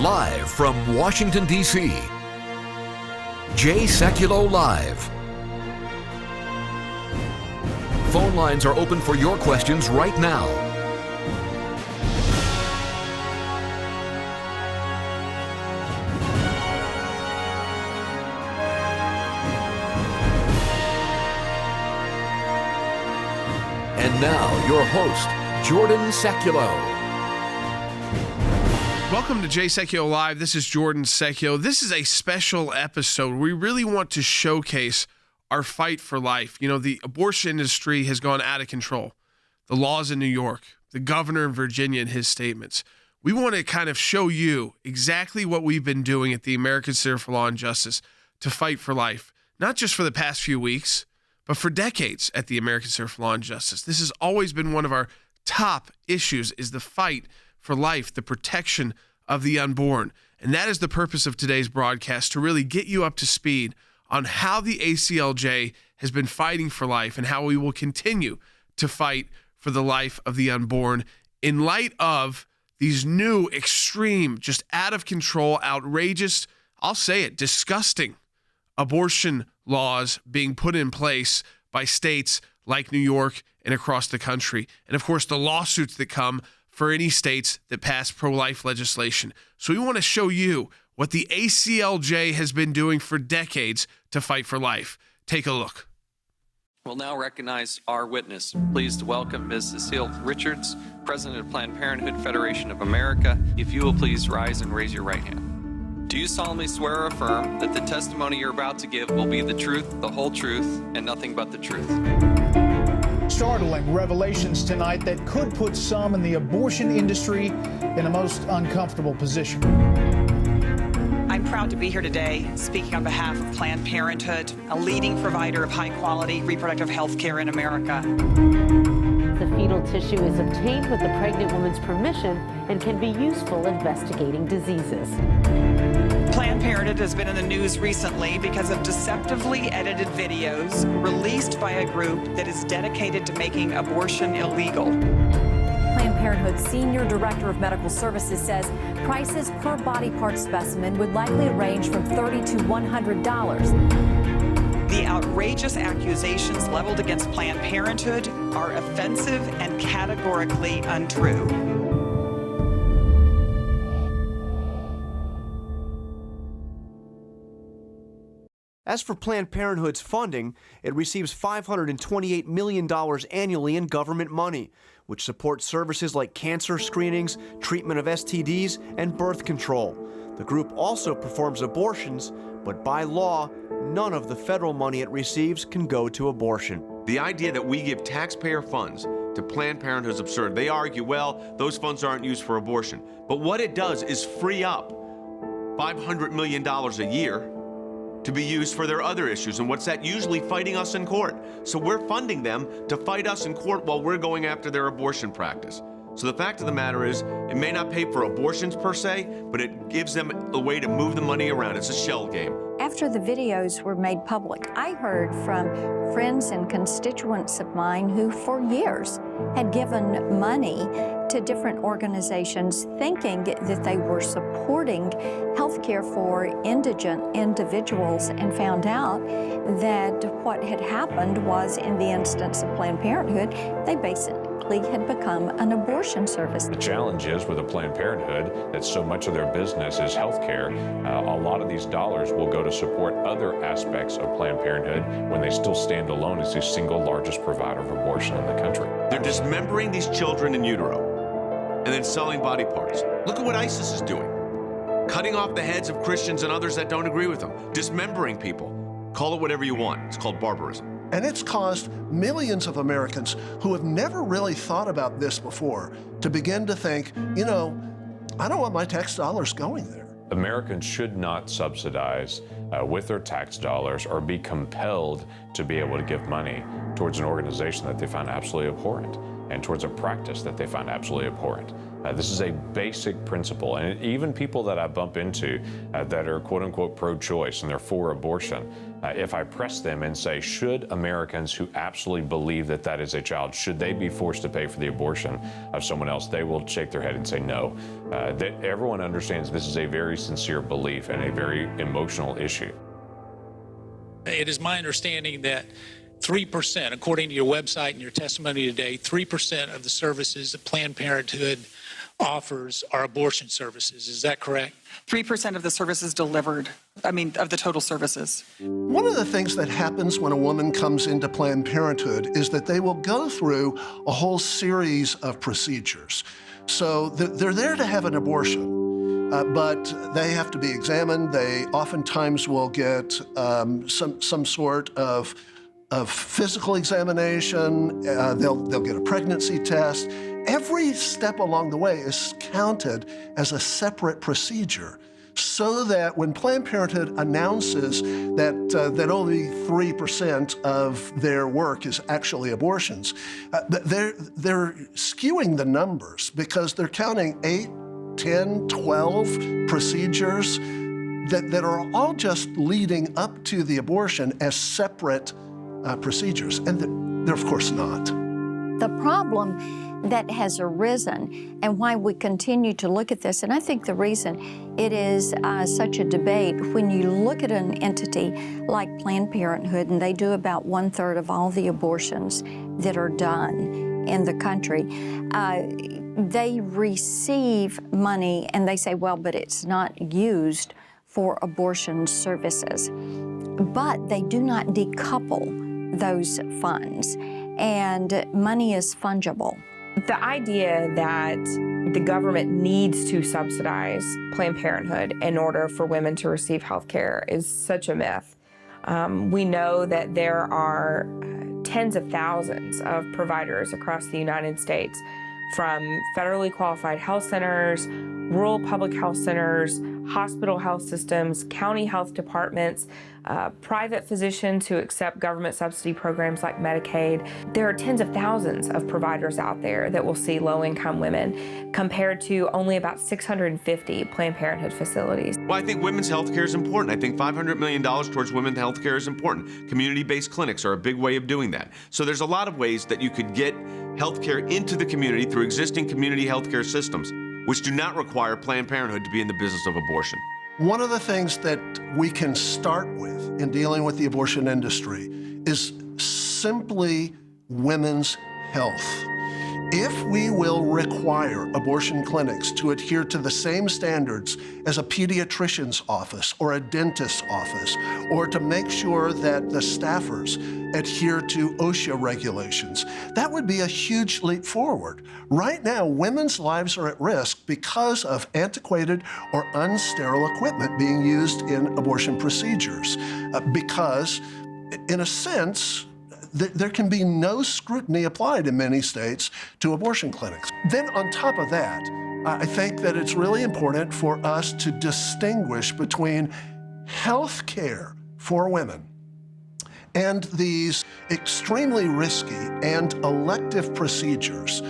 Live from Washington, D.C., Sekulow Live. Phone lines are open for your questions right now. And now, your host, Jordan Sekulow. Welcome to Sekulow Live. This is Jordan Sekulow. This is a special episode. We really want to showcase our fight for life. You know, the abortion industry has gone out of control. The laws in New York, the governor in Virginia and his statements. We want to kind of show you exactly what we've been doing at the American Center for Law and Justice to fight for life, not just for the past few weeks, but for decades at the American Center for Law and Justice. This has always been one of our top issues, is the fight for life, the protection of the unborn. And that is the purpose of today's broadcast, to really get you up to speed on how the ACLJ has been fighting for life and how we will continue to fight for the life of the unborn in light of these new, extreme, just out of control, outrageous, I'll say it, disgusting abortion laws being put in place by states like New York and across the country. And of course, the lawsuits that come for any states that pass pro-life legislation. So we want to show you what the ACLJ has been doing for decades to fight for life. Take a look. We'll now recognize our witness. Pleased to welcome Ms. Cecile Richards, President of Planned Parenthood Federation of America. If you will please rise and raise your right hand. Do you solemnly swear or affirm that the testimony you're about to give will be the truth, the whole truth, and nothing but the truth? Startling revelations tonight that could put some in the abortion industry in a most uncomfortable position. I'm proud to be here today speaking on behalf of Planned Parenthood, a leading provider of high-quality reproductive health care in America. The fetal tissue is obtained with the pregnant woman's permission and can be useful investigating diseases. Planned Parenthood has been in the news recently because of deceptively edited videos released by a group that is dedicated to making abortion illegal. Planned Parenthood's Senior Director of Medical Services says prices per body part specimen would likely range from $30 to $100. The outrageous accusations leveled against Planned Parenthood are offensive and categorically untrue. As for Planned Parenthood's funding, it receives $528 million annually in government money, which supports services like cancer screenings, treatment of STDs, and birth control. The group also performs abortions, but by law, none of the federal money it receives can go to abortion. The idea that we give taxpayer funds to Planned Parenthood is absurd. They argue, well, those funds aren't used for abortion. But what it does is free up $500 million a year to be used for their other issues. And what's that? Usually fighting us in court. So we're funding them to fight us in court while we're going after their abortion practice. So the fact of the matter is, it may not pay for abortions per se, but it gives them a way to move the money around. It's a shell game. After the videos were made public, I heard from friends and constituents of mine who for years had given money to different organizations thinking that they were supporting health care for indigent individuals, and found out that what had happened was, in the instance of Planned Parenthood, they basically had become an abortion service. The challenge is with a Planned Parenthood that so much of their business is health care. A lot of these dollars will go to support other aspects of Planned Parenthood when they still stand alone as the single largest provider of abortion in the country. They're dismembering these children in utero and then selling body parts. Look at what ISIS is doing. Cutting off the heads of Christians and others that don't agree with them. Dismembering people. Call it whatever you want. It's called barbarism. And it's caused millions of Americans who have never really thought about this before to begin to think, you know, I don't want my tax dollars going there. Americans should not subsidize with their tax dollars or be compelled to be able to give money towards an organization that they find absolutely abhorrent. and towards a practice that they find absolutely abhorrent. This is a basic principle, and even people that I bump into that are quote-unquote pro-choice and they're for abortion, if I press them and say, should Americans who absolutely believe that that is a child, should they be forced to pay for the abortion of someone else, they will shake their head and say no. That everyone understands this is a very sincere belief and a very emotional issue. It is my understanding that 3%, according to your website and your testimony today, 3% of the services that Planned Parenthood offers are abortion services. Is that correct? 3% of the services delivered, of the total services. One of the things that happens when a woman comes into Planned Parenthood is that they will go through a whole series of procedures. So they're there to have an abortion, but they have to be examined. They oftentimes will get some sort of physical examination. They'll get a pregnancy test. Every step along the way is counted as a separate procedure, so that when Planned Parenthood announces that only 3% of their work is actually abortions, they're skewing the numbers because they're counting 8, 10, 12 procedures that are all just leading up to the abortion as separate procedures, and they're of course not. The problem that has arisen and why we continue to look at this, and I think the reason it is such a debate, when you look at an entity like Planned Parenthood, and they do about 1/3 of all the abortions that are done in the country, they receive money and they say, well, but it's not used for abortion services. But they do not decouple those funds, and money is fungible. The idea that the government needs to subsidize Planned Parenthood in order for women to receive health care is such a myth. We know that there are tens of thousands of providers across the United States, from federally qualified health centers, rural public health centers, hospital health systems, county health departments, private physicians who accept government subsidy programs like Medicaid. There are tens of thousands of providers out there that will see low-income women, compared to only about 650 Planned Parenthood facilities. Well, I think women's health care is important. I think $500 million towards women's health care is important. Community-based clinics are a big way of doing that. So there's a lot of ways that you could get health care into the community through existing community health care systems, which do not require Planned Parenthood to be in the business of abortion. One of the things that we can start with in dealing with the abortion industry is simply women's health. If we will require abortion clinics to adhere to the same standards as a pediatrician's office or a dentist's office, or to make sure that the staffers adhere to OSHA regulations, that would be a huge leap forward. Right now, women's lives are at risk because of antiquated or unsterile equipment being used in abortion procedures, because, in a sense, there can be no scrutiny applied in many states to abortion clinics. Then on top of that, I think that it's really important for us to distinguish between health care for women and these extremely risky and elective procedures.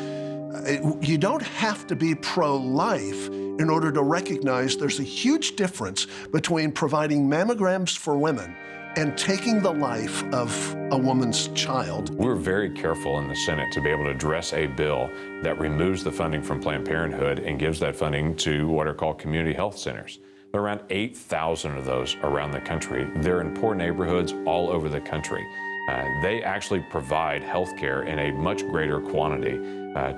You don't have to be pro-life in order to recognize there's a huge difference between providing mammograms for women and taking the life of a woman's child. We're very careful in the Senate to be able to address a bill that removes the funding from Planned Parenthood and gives that funding to what are called community health centers. There are around 8,000 of those around the country. They're in poor neighborhoods all over the country. They actually provide health care in a much greater quantity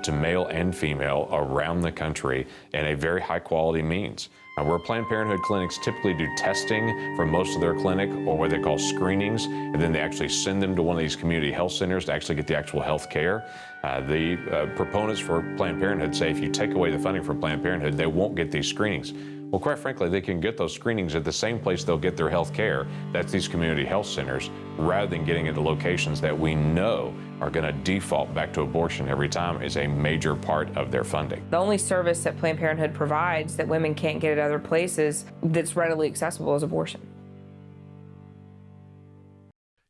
to male and female around the country in a very high quality means. Where Planned Parenthood clinics typically do testing for most of their clinic, or what they call screenings, and then they actually send them to one of these community health centers to actually get the actual health care. The proponents for Planned Parenthood say if you take away the funding from Planned Parenthood, they won't get these screenings. Well, quite frankly, they can get those screenings at the same place they'll get their health care. That's these community health centers, rather than getting into locations that we know are going to default back to abortion every time is a major part of their funding. The only service that Planned Parenthood provides that women can't get at other places that's readily accessible is abortion.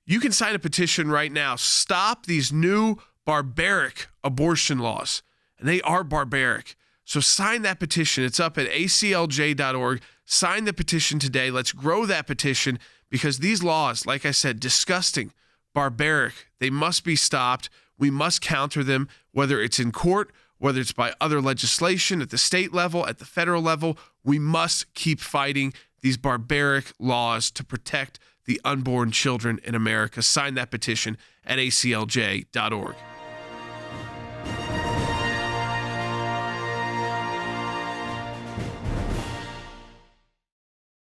You can sign a petition right now. Stop these new barbaric abortion laws. And they are barbaric. So sign that petition. It's up at aclj.org. Sign the petition today. Let's grow that petition because these laws, like I said, disgusting, barbaric, they must be stopped. We must counter them, whether it's in court, whether it's by other legislation at the state level, at the federal level. We must keep fighting these barbaric laws to protect the unborn children in America. Sign that petition at aclj.org.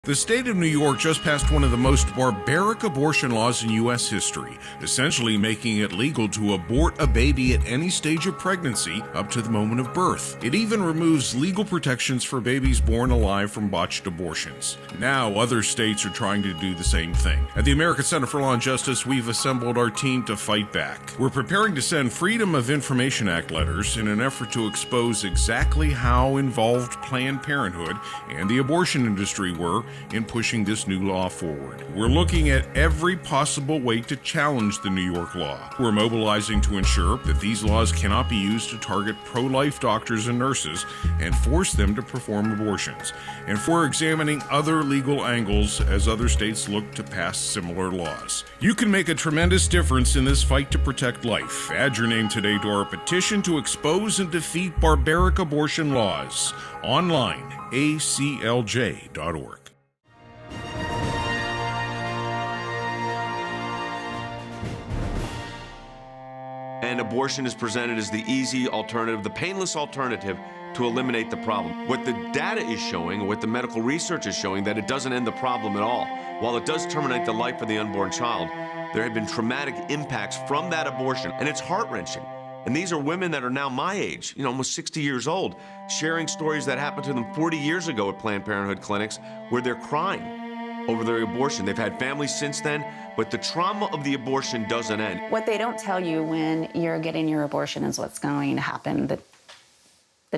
The state of New York just passed one of the most barbaric abortion laws in U.S. history, essentially making it legal to abort a baby at any stage of pregnancy up to the moment of birth. It even removes legal protections for babies born alive from botched abortions. Now, other states are trying to do the same thing. At the American Center for Law and Justice, we've assembled our team to fight back. We're preparing to send Freedom of Information Act letters in an effort to expose exactly how involved Planned Parenthood and the abortion industry were in pushing this new law forward. We're looking at every possible way to challenge the New York law. We're mobilizing to ensure that these laws cannot be used to target pro-life doctors and nurses and force them to perform abortions. And we're examining other legal angles as other states look to pass similar laws. You can make a tremendous difference in this fight to protect life. Add your name today to our petition to expose and defeat barbaric abortion laws. Online, aclj.org. And abortion is presented as the easy alternative, the painless alternative to eliminate the problem. What the data is showing, what the medical research is showing, that it doesn't end the problem at all. While it does terminate the life of the unborn child, there have been traumatic impacts from that abortion, and it's heart-wrenching. And these are women that are now my age, almost 60 years old, sharing stories that happened to them 40 years ago at Planned Parenthood clinics where they're crying over their abortion. They've had families since then, but the trauma of the abortion doesn't end. What they don't tell you when you're getting your abortion is what's going to happen the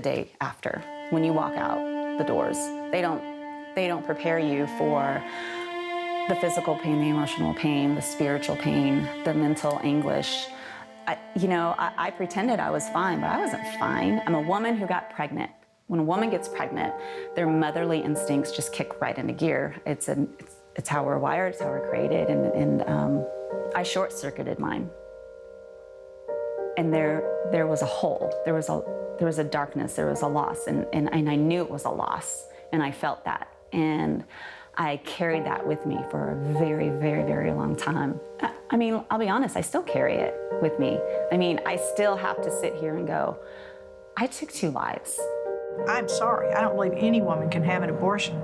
day after, when you walk out the doors. They don't prepare you for the physical pain, the emotional pain, the spiritual pain, the mental anguish. I pretended I was fine, but I wasn't fine. I'm a woman who got pregnant. When a woman gets pregnant, their motherly instincts just kick right into gear. It's how we're wired, it's how we're created, and I short-circuited mine. And there was a hole, there was a darkness, there was a loss, and I knew it was a loss, and I felt that. And I carried that with me for a very, very, very long time. I mean, I'll be honest, I still carry it with me. I mean, I still have to sit here and go, I took 2 lives. I'm sorry, I don't believe any woman can have an abortion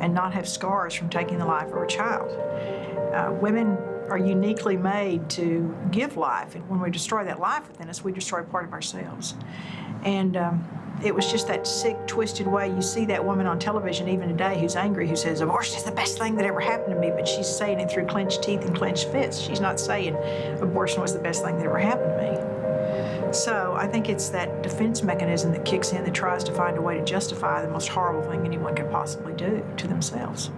and not have scars from taking the life of her child. Women are uniquely made to give life, and when we destroy that life within us, we destroy part of ourselves. And it was just that sick, twisted way. You see that woman on television even today who's angry, who says, abortion is the best thing that ever happened to me, but she's saying it through clenched teeth and clenched fists. She's not saying abortion was the best thing that ever happened to me. So I think it's that defense mechanism that kicks in that tries to find a way to justify the most horrible thing anyone could possibly do to themselves.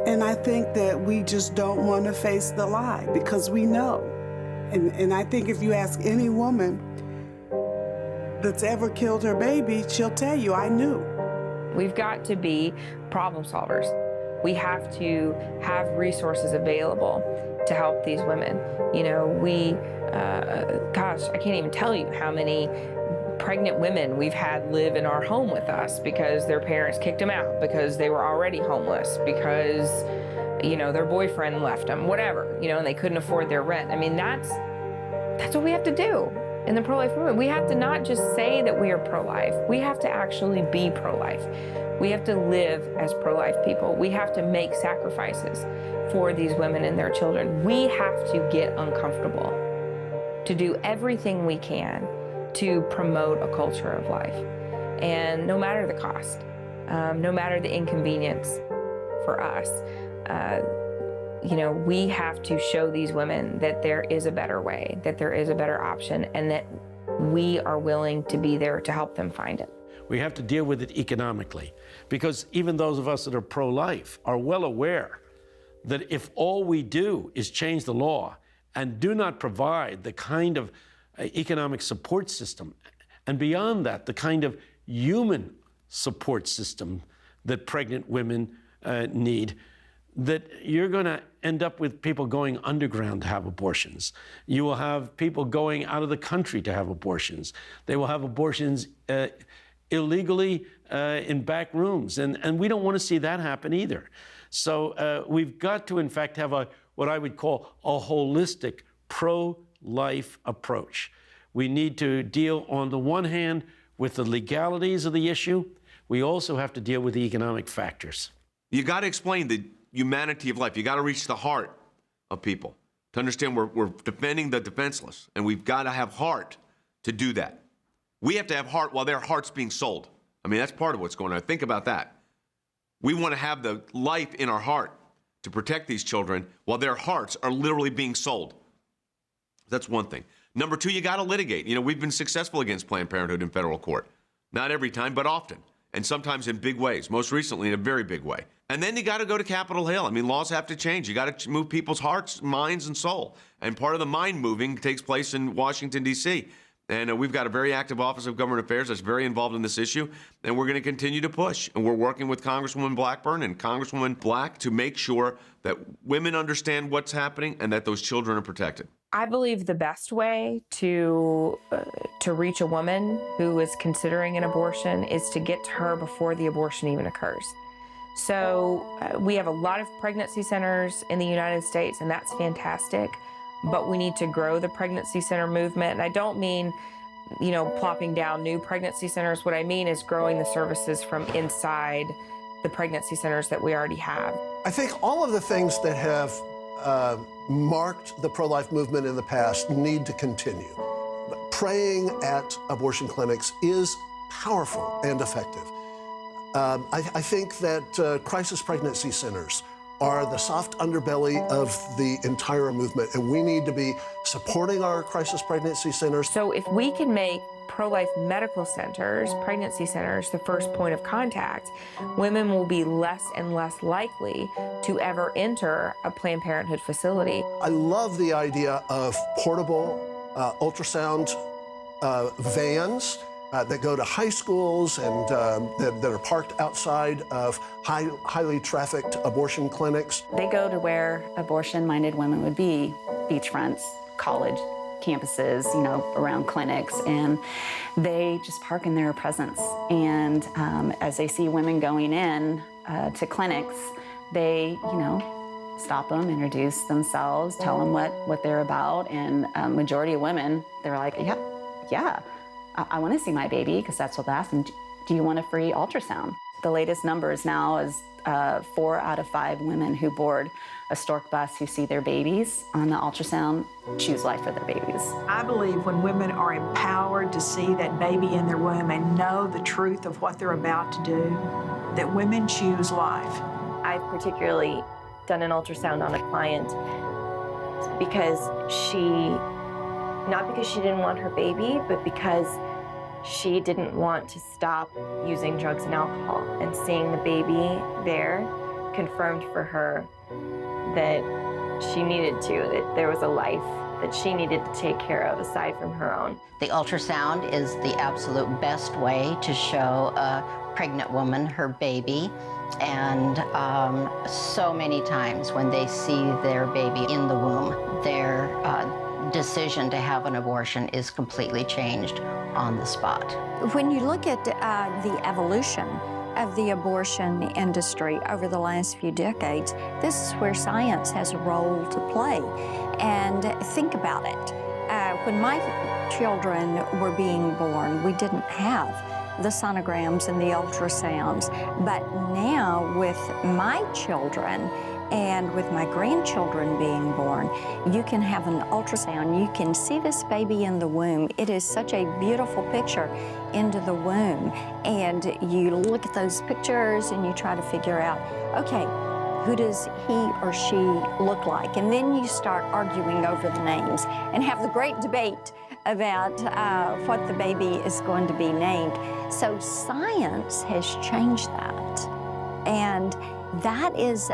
And I think that we just don't want to face the lie because we know. And I think if you ask any woman that's ever killed her baby, she'll tell you, I knew. We've got to be problem solvers. We have to have resources available to help these women. Gosh, I can't even tell you how many pregnant women we've had live in our home with us because their parents kicked them out, because they were already homeless, because, their boyfriend left them, whatever, and they couldn't afford their rent. I mean, that's what we have to do in the pro-life movement. We have to not just say that we are pro-life, we have to actually be pro-life. We have to live as pro-life people. We have to make sacrifices for these women and their children. We have to get uncomfortable to do everything we can to promote a culture of life. And no matter the cost, no matter the inconvenience for us, we have to show these women that there is a better way, that there is a better option, and that we are willing to be there to help them find it. We have to deal with it economically, because even those of us that are pro-life are well aware that if all we do is change the law and do not provide the kind of economic support system, and beyond that, the kind of human support system that pregnant women need, that you're going to end up with people going underground to have abortions. You will have people going out of the country to have abortions. They will have abortions illegally in back rooms, and we don't want to see that happen either. So we've got to, in fact, have what I would call a holistic pro-life approach. We need to deal, on the one hand, with the legalities of the issue. We also have to deal with the economic factors. You got to explain the humanity of life. You got to reach the heart of people to understand we're defending the defenseless, and we've got to have heart to do that. We have to have heart while their heart's being sold. I mean, that's part of what's going on. Think about that. We want to have the life in our heart to protect these children while their hearts are literally being sold. That's one thing. Number two, you got to litigate. You know, we've been successful against Planned Parenthood in federal court. Not every time, but often. And sometimes in big ways, most recently in a very big way. And then you got to go to Capitol Hill. I mean, laws have to change. You got to move people's hearts, minds, and soul. And part of the mind moving takes place in Washington, D.C. And we've got a very active Office of Government Affairs that's very involved in this issue. And we're going to continue to push. And we're working with Congresswoman Blackburn and Congresswoman Black to make sure that women understand what's happening and that those children are protected. I believe the best way to reach a woman who is considering an abortion is to get to her before the abortion even occurs. So we have a lot of pregnancy centers in the United States, and that's fantastic. But we need to grow the pregnancy center movement. And I don't mean, plopping down new pregnancy centers. What I mean is growing the services from inside the pregnancy centers that we already have. I think all of the things that have marked the pro-life movement in the past need to continue. Praying at abortion clinics is powerful and effective. I think that crisis pregnancy centers are the soft underbelly of the entire movement, and we need to be supporting our crisis pregnancy centers. So if we can make pro-life medical centers, pregnancy centers, the first point of contact, women will be less and less likely to ever enter a Planned Parenthood facility. I love the idea of portable ultrasound vans that go to high schools and that are parked outside of highly trafficked abortion clinics. They go to where abortion-minded women would be, beachfronts, college campuses, around clinics, and they just park in their presence. And as they see women going in to clinics, they, stop them, introduce themselves, tell them what they're about, and majority of women, they're like, yeah, I want to see my baby, because that's what they asked them. Do you want a free ultrasound? The latest numbers now is 4 out of 5 women who board a stork bus who see their babies on the ultrasound choose life for their babies. I believe when women are empowered to see that baby in their womb and know the truth of what they're about to do, that women choose life. I've particularly done an ultrasound on a client because not because she didn't want her baby, but because she didn't want to stop using drugs and alcohol. And seeing the baby there confirmed for her that she needed to, that there was a life that she needed to take care of aside from her own. The ultrasound is the absolute best way to show a pregnant woman her baby. And so many times when they see their baby in the womb, their decision to have an abortion is completely changed on the spot. When you look at the evolution of the abortion industry over the last few decades, this is where science has a role to play. And think about it. When my children were being born, we didn't have the sonograms and the ultrasounds. But now with my children and with my grandchildren being born, you can have an ultrasound. You can see this baby in the womb. It is such a beautiful picture into the womb. And you look at those pictures and you try to figure out, okay, who does he or she look like? And then you start arguing over the names and have the great debate about what the baby is going to be named. So science has changed that. And that is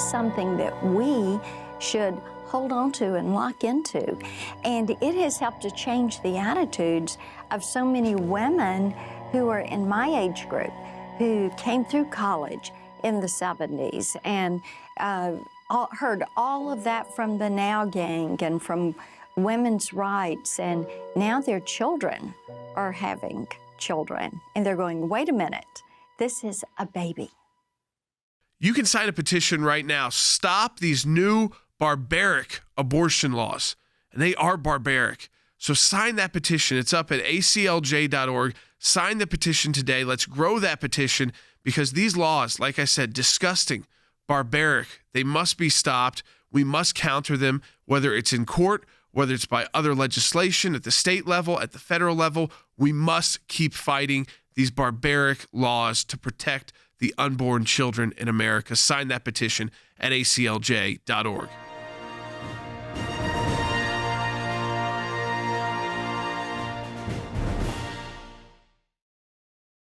something that we should hold on to and lock into. And it has helped to change the attitudes of so many women who are in my age group, who came through college in the 70s and heard all of that from the Now Gang and from women's rights, and now their children are having children, and they're going, wait a minute, this is a baby. You can sign a petition right now. Stop these new barbaric abortion laws. And they are barbaric. So sign that petition. It's up at aclj.org. Sign the petition today. Let's grow that petition, because these laws, like I said, disgusting, barbaric, they must be stopped. We must counter them, whether it's in court, whether it's by other legislation at the state level, at the federal level. We must keep fighting these barbaric laws to protect the unborn children in America. Sign that petition at aclj.org.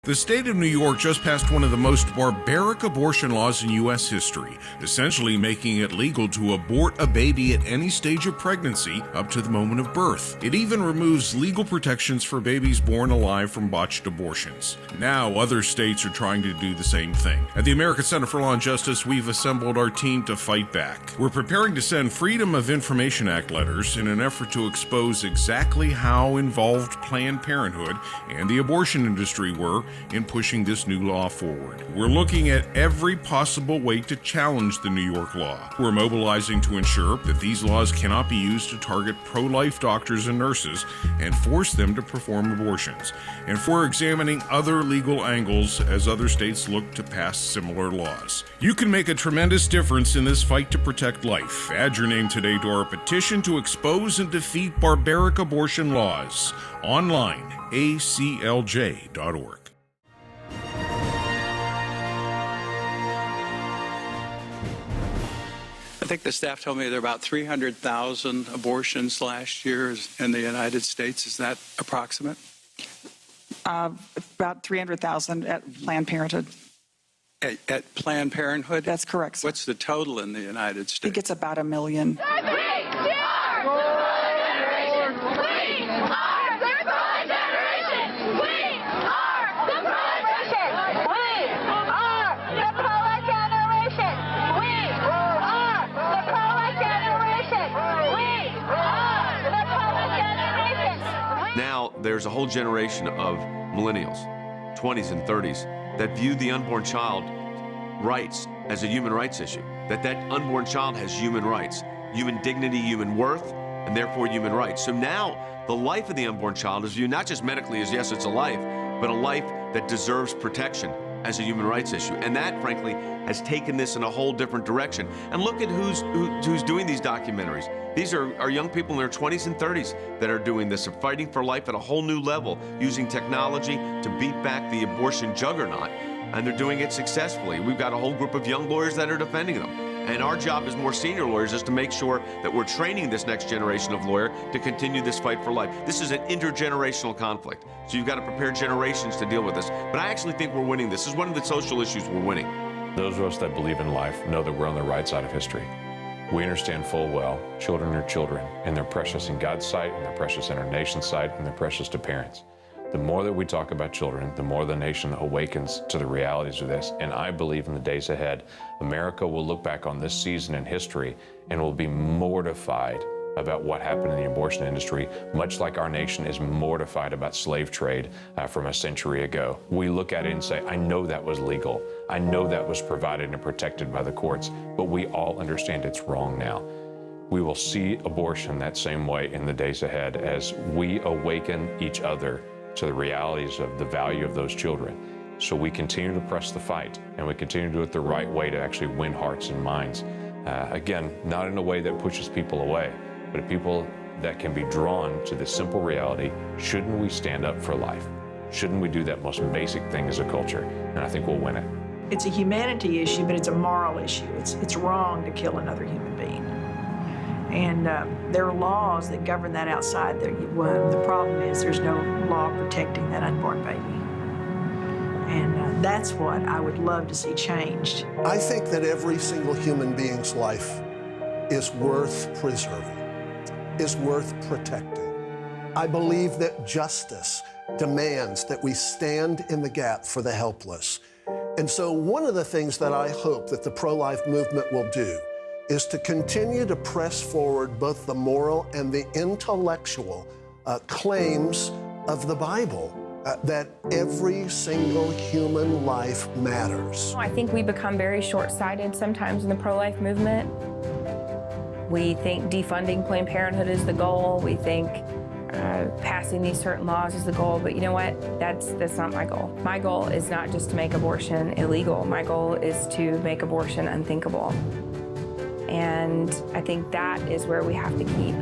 The state of New York just passed one of the most barbaric abortion laws in U.S. history, essentially making it legal to abort a baby at any stage of pregnancy up to the moment of birth. It even removes legal protections for babies born alive from botched abortions. Now, other states are trying to do the same thing. At the American Center for Law and Justice, we've assembled our team to fight back. We're preparing to send Freedom of Information Act letters in an effort to expose exactly how involved Planned Parenthood and the abortion industry were in pushing this new law forward. We're looking at every possible way to challenge the New York law. We're mobilizing to ensure that these laws cannot be used to target pro-life doctors and nurses and force them to perform abortions. And we're examining other legal angles as other states look to pass similar laws. You can make a tremendous difference in this fight to protect life. Add your name today to our petition to expose and defeat barbaric abortion laws. Online, aclj.org. I think the staff told me there were about 300,000 abortions last year in the United States. Is that approximate? About 300,000 at Planned Parenthood. At Planned Parenthood? That's correct, sir. What's the total in the United States? I think it's about 1 million. Now, there's a whole generation of millennials, 20s and 30s, that view the unborn child rights as a human rights issue, that unborn child has human rights, human dignity, human worth, and therefore human rights. So now the life of the unborn child is viewed not just medically as, yes, it's a life, but a life that deserves protection as a human rights issue. And that, frankly, has taken this in a whole different direction. And look at who's doing these documentaries. These are young people in their 20s and 30s that are doing this, are fighting for life at a whole new level, using technology to beat back the abortion juggernaut. And they're doing it successfully. We've got a whole group of young lawyers that are defending them. And our job as more senior lawyers is to make sure that we're training this next generation of lawyer to continue this fight for life. This is an intergenerational conflict. So you've got to prepare generations to deal with this. But I actually think we're winning this. This is one of the social issues we're winning. Those of us that believe in life know that we're on the right side of history. We understand full well children are children, and they're precious in God's sight, and they're precious in our nation's sight, and they're precious to parents. The more that we talk about children, the more the nation awakens to the realities of this. And I believe in the days ahead, America will look back on this season in history and will be mortified about what happened in the abortion industry, much like our nation is mortified about slave trade from a century ago. We look at it and say, I know that was legal. I know that was provided and protected by the courts, but we all understand it's wrong now. We will see abortion that same way in the days ahead as we awaken each other to the realities of the value of those children. So we continue to press the fight, and we continue to do it the right way to actually win hearts and minds. Again, not in a way that pushes people away, but people that can be drawn to the simple reality, shouldn't we stand up for life? Shouldn't we do that most basic thing as a culture? And I think we'll win it. It's a humanity issue, but it's a moral issue. It's wrong to kill another human being. And there are laws that govern that outside the womb. The problem is there's no law protecting that unborn baby. And that's what I would love to see changed. I think that every single human being's life is worth preserving, is worth protecting. I believe that justice demands that we stand in the gap for the helpless. And so one of the things that I hope that the pro-life movement will do is to continue to press forward both the moral and the intellectual claims of the Bible, that every single human life matters. I think we become very short-sighted sometimes in the pro-life movement. We think defunding Planned Parenthood is the goal. We think passing these certain laws is the goal, but you know what? That's not my goal. My goal is not just to make abortion illegal. My goal is to make abortion unthinkable. And I think that is where we have to keep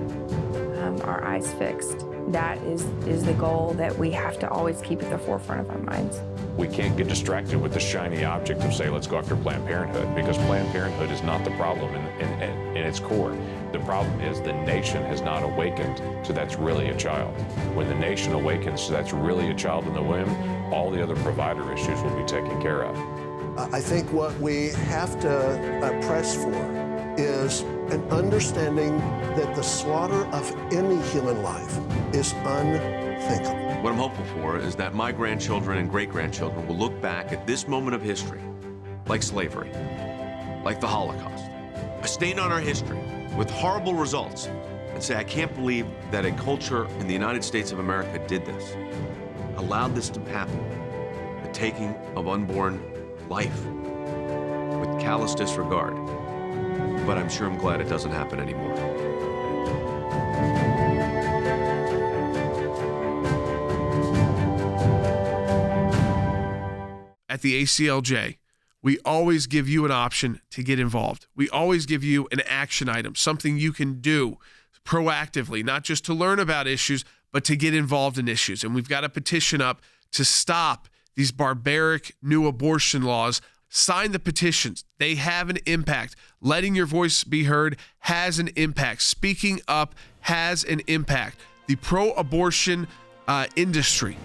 our eyes fixed. That is the goal that we have to always keep at the forefront of our minds. We can't get distracted with the shiny object of, say, let's go after Planned Parenthood, because Planned Parenthood is not the problem in its core. The problem is the nation has not awakened to that's really a child. When the nation awakens to that's really a child in the womb, all the other provider issues will be taken care of. I think what we have to press for is an understanding that the slaughter of any human life is unthinkable. What I'm hopeful for is that my grandchildren and great-grandchildren will look back at this moment of history like slavery, like the Holocaust, a stain on our history with horrible results, and say, I can't believe that a culture in the United States of America did this, allowed this to happen, the taking of unborn life with callous disregard. But I'm sure I'm glad it doesn't happen anymore. At the ACLJ, we always give you an option to get involved. We always give you an action item, something you can do proactively, not just to learn about issues, but to get involved in issues. And we've got a petition up to stop these barbaric new abortion laws. Sign the petitions. They have an impact. Letting your voice be heard has an impact. Speaking up has an impact. The pro-abortion industry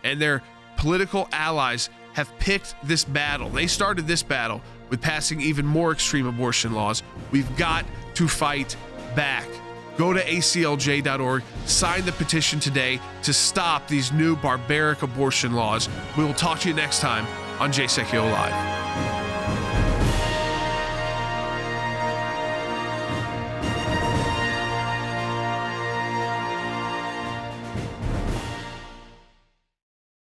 and their political allies have picked this battle. They started this battle with passing even more extreme abortion laws. We've got to fight back. Go to aclj.org, sign the petition today to stop these new barbaric abortion laws. We will talk to you next time on Sekulow Live.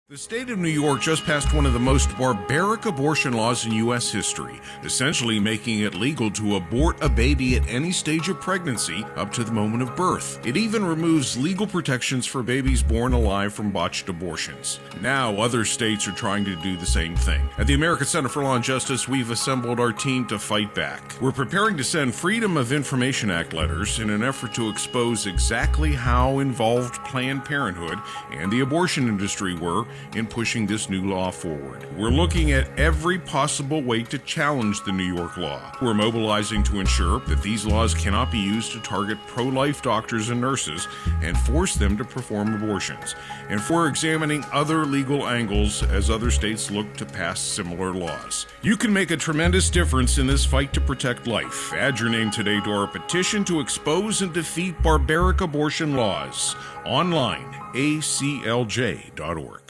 The state of New York just passed one of the most barbaric abortion laws in U.S. history, essentially making it legal to abort a baby at any stage of pregnancy up to the moment of birth. It even removes legal protections for babies born alive from botched abortions. Now, other states are trying to do the same thing. At the American Center for Law and Justice, we've assembled our team to fight back. We're preparing to send Freedom of Information Act letters in an effort to expose exactly how involved Planned Parenthood and the abortion industry were in pushing this new law forward. We're looking at every possible way to challenge the New York law. We're mobilizing to ensure that these laws cannot be used to target pro-life doctors and nurses and force them to perform abortions. And we're examining other legal angles as other states look to pass similar laws. You can make a tremendous difference in this fight to protect life. Add your name today to our petition to expose and defeat barbaric abortion laws. Online, aclj.org.